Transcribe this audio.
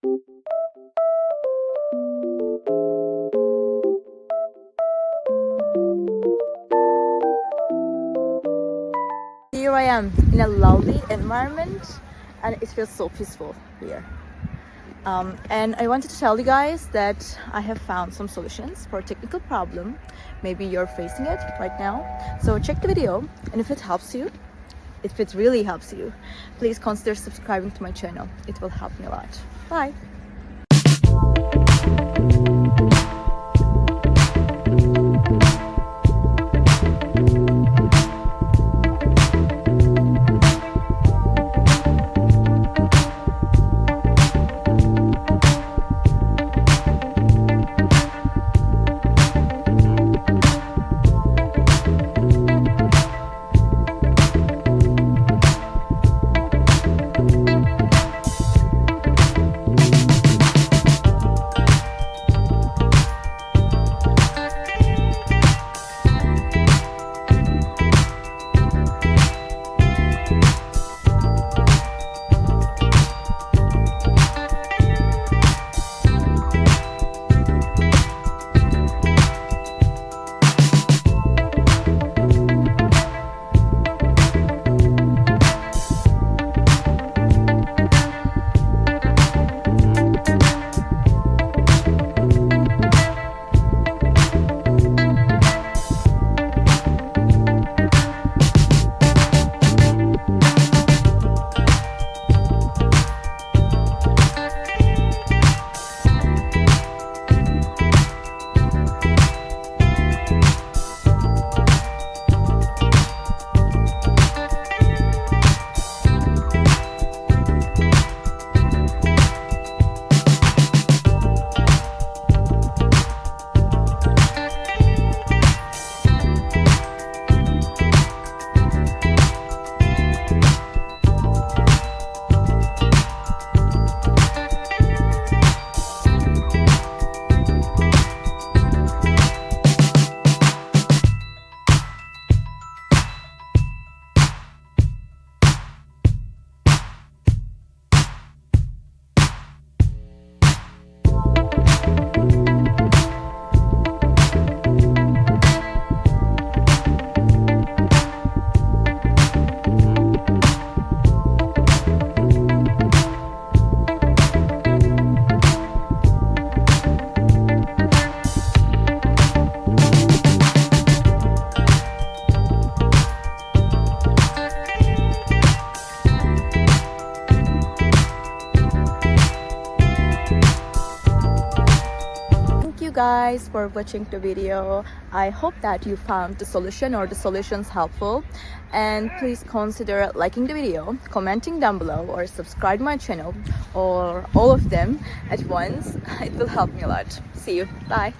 Here I am in a lovely environment and it feels so peaceful here. And I wanted to tell you guys that I have found some solutions for a technical problem. Maybe you're facing it right now. So check the video, and if it helps you, if it really helps you, please consider subscribing to my channel. It will help me a lot. Bye! Guys for watching the video. I hope that you found the solution or the solutions helpful, and please consider liking the video, commenting down below, or subscribe my channel, or all of them at once. It will help me a lot. See you. Bye.